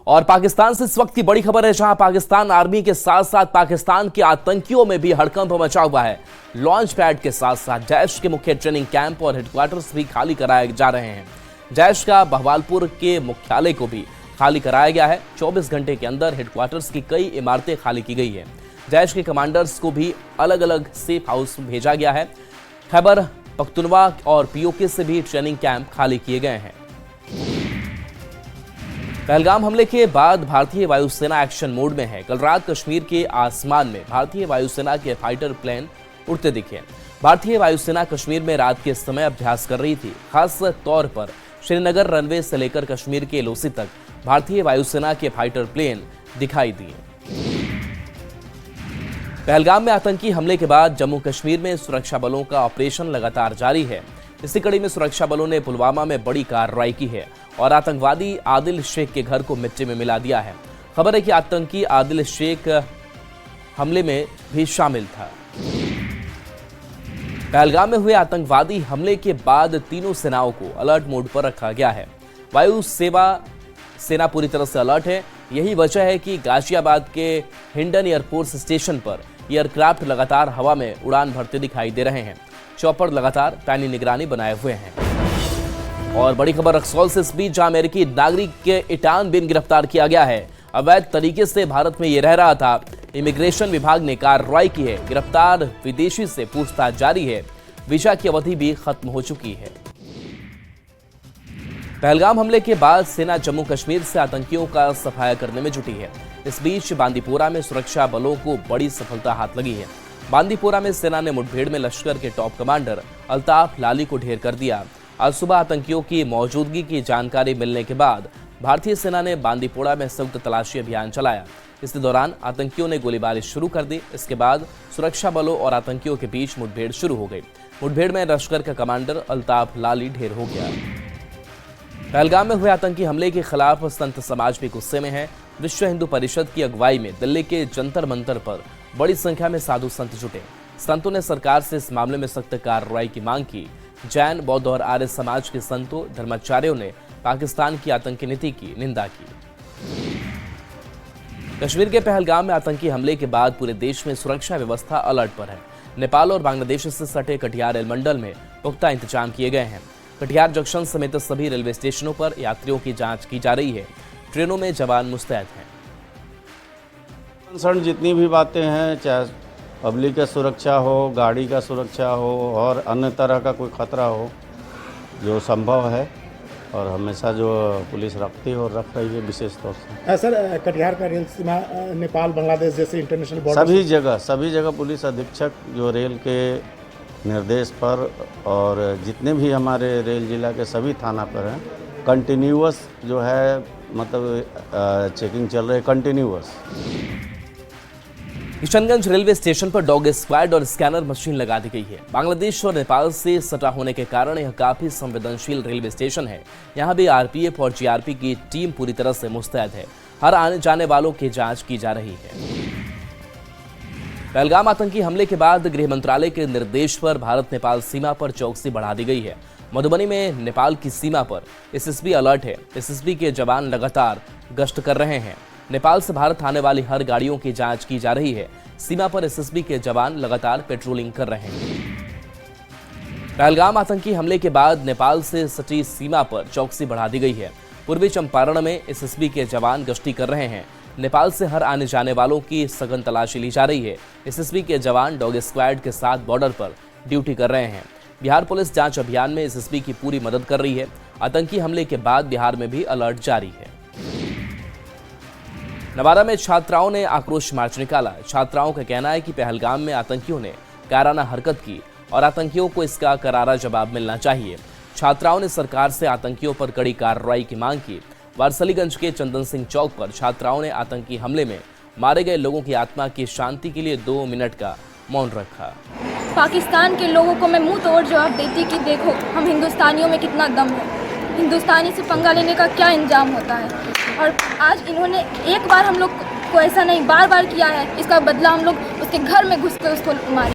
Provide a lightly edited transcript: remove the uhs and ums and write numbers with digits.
और पाकिस्तान से इस वक्त की बड़ी खबर है, जहां पाकिस्तान आर्मी के साथ साथ पाकिस्तान के आतंकियों में भी हड़कंप मचा हुआ है। लॉन्च पैड के साथ साथ जैश के मुख्य ट्रेनिंग कैंप और हेडक्वार्टर्स भी खाली कराए जा रहे हैं। जैश का बहवालपुर के मुख्यालय को भी खाली कराया गया है। 24 घंटे के अंदर हेडक्वार्टर्स की कई इमारतें खाली की गई है। जैश के कमांडर्स को भी अलग अलग सेफ हाउस भेजा गया है। खैबर पख्तूनवा और पीओके से भी ट्रेनिंग कैंप खाली किए गए हैं। पहलगाम हमले के बाद भारतीय वायुसेना एक्शन मोड में है। कल रात कश्मीर के आसमान में भारतीय वायुसेना के फाइटर प्लेन उड़ते दिखे। भारतीय वायुसेना कश्मीर में रात के समय अभ्यास कर रही थी। खास तौर पर श्रीनगर रनवे से लेकर कश्मीर के लोसी तक भारतीय वायुसेना के फाइटर प्लेन दिखाई दिए। पहलगाम में आतंकी हमले के बाद जम्मू कश्मीर में सुरक्षा बलों का ऑपरेशन लगातार जारी है। इसी कड़ी में सुरक्षा बलों ने पुलवामा में बड़ी कार्रवाई की है और आतंकवादी आदिल शेख के घर को मिट्टी में मिला दिया है। खबर है कि आतंकी आदिल शेख हमले में भी शामिल था। पहलगाम में हुए आतंकवादी हमले के बाद तीनों सेनाओं को अलर्ट मोड पर रखा गया है। वायु सेना पूरी तरह से अलर्ट है। यही वजह है कि गाजियाबाद के हिंडन एयरफोर्स स्टेशन पर एयरक्राफ्ट लगातार हवा में उड़ान भरते दिखाई दे रहे हैं। चॉपर लगातार पैनी निगरानी बनाए हुए हैं। और बड़ी खबर रक्सौल से, इस बीच जहां अमेरिकी नागरिक के इटान बिन गिरफ्तार किया गया है। अवैध तरीके से भारत में ये रह रहा था। इमिग्रेशन विभाग ने कार्रवाई की है। गिरफ्तार विदेशी से पूछताछ जारी है। वीजा की अवधि भी खत्म हो चुकी है। पहलगाम हमले के बाद सेना जम्मू कश्मीर से आतंकियों का सफाया करने में जुटी है। इस बीच बांदीपोरा में सुरक्षा बलों को बड़ी सफलता हाथ लगी है। बांदीपोरा में सेना ने मुठभेड़ में लश्कर के टॉप कमांडर अल्ताफ लाली को ढेर कर दिया। आज सुबह आतंकियों की मौजूदगी की जानकारी मिलने के बाद भारतीय सेना ने बांदीपोरा में संयुक्त तलाशी अभियान चलाया। इस दौरान आतंकियों ने गोलीबारी शुरू कर दी। इसके बाद सुरक्षा बलों और आतंकियों के बीच मुठभेड़ शुरू हो गई। मुठभेड़ में लश्कर का कमांडर अल्ताफ लाली ढेर हो गया। पहलगाम में हुए आतंकी हमले के खिलाफ संत समाज भी गुस्से में है। विश्व हिंदू परिषद की अगुवाई में दिल्ली के जंतर मंतर पर बड़ी संख्या में साधु संत जुटे। संतों ने सरकार से इस मामले में सख्त कार्रवाई की मांग की। जैन, बौद्ध और आर्य समाज के संतों, धर्माचार्यों ने पाकिस्तान की आतंकी नीति की निंदा की। कश्मीर के पहलगाम में आतंकी हमले के बाद पूरे देश में सुरक्षा व्यवस्था अलर्ट पर है। नेपाल और बांग्लादेश से सटे कटिहार रेल मंडल में पुख्ता इंतजाम किए गए हैं। कटिहार जंक्शन समेत सभी रेलवे स्टेशनों पर यात्रियों की जांच की जा रही है। ट्रेनों में जवान मुस्तैद हैं। कंसर्न जितनी भी बातें हैं, चाहे पब्लिक का सुरक्षा हो, गाड़ी का सुरक्षा हो और अन्य तरह का कोई खतरा हो, जो संभव है और हमेशा जो पुलिस रखती है और रख रही है विशेष तौर से। सर, कटिहार का रेल सीमा नेपाल, बांग्लादेश जैसे इंटरनेशनल बॉर्डर सभी जगह पुलिस अधीक्षक जो रेल के निर्देश पर और जितने भी हमारे रेल जिला के सभी थाना पर हैं, कंटिन्यूअस जो है मतलब चेकिंग चल रही है, कंटिन्यूअस। किशनगंज रेलवे स्टेशन पर डॉग स्क्वाड और स्कैनर मशीन लगा दी गई है। बांग्लादेश और नेपाल से सटा होने के कारण यह काफी संवेदनशील रेलवे स्टेशन है। यहां भी आरपीएफ और जीआरपी की टीम पूरी तरह से मुस्तैद है। हर आने जाने वालों की जांच की जा रही है। पहलगाम आतंकी हमले के बाद गृह मंत्रालय के निर्देश पर भारत नेपाल सीमा पर चौकसी बढ़ा दी गई है। मधुबनी में नेपाल की सीमा पर एसएसबी अलर्ट है। एसएसबी के जवान लगातार गश्त कर रहे हैं। नेपाल से भारत आने वाली हर गाड़ियों की जांच की जा रही है। सीमा पर एसएसबी के जवान लगातार पेट्रोलिंग कर रहे हैं। पहलगाम आतंकी हमले के बाद नेपाल से सटी सीमा पर चौकसी बढ़ा दी गई है। पूर्वी चंपारण में एसएसबी के जवान गश्ती कर रहे हैं। नेपाल से हर आने जाने वालों की सघन तलाशी ली जा रही है। एसएसबी के जवान डॉग स्क्वाड के साथ बॉर्डर पर ड्यूटी कर रहे हैं। बिहार पुलिस जांच अभियान में एसएसबी की पूरी मदद कर रही है। आतंकी हमले के बाद बिहार में भी अलर्ट जारी है। नवादा में छात्राओं ने आक्रोश मार्च निकाला। छात्राओं का कहना है कि पहलगाम में आतंकियों ने कायराना हरकत की और आतंकियों को इसका करारा जवाब मिलना चाहिए। छात्राओं ने सरकार से आतंकियों पर कड़ी कार्रवाई की मांग की। वारसलीगंज के चंदन सिंह चौक पर छात्राओं ने आतंकी हमले में मारे गए लोगों की आत्मा की शांति के लिए 2 मिनट का मौन रखा। पाकिस्तान के लोगों को मैं मुंह तोड़ जवाब देती कि देखो हम हिंदुस्तानियों में कितना दम है। हिंदुस्तानी से पंगा लेने का क्या इंजाम होता है। और आज इन्होंने एक बार हम लोग को ऐसा नहीं, बार बार किया है। इसका बदला हम लोग उसके घर में घुस कर उसको मारे।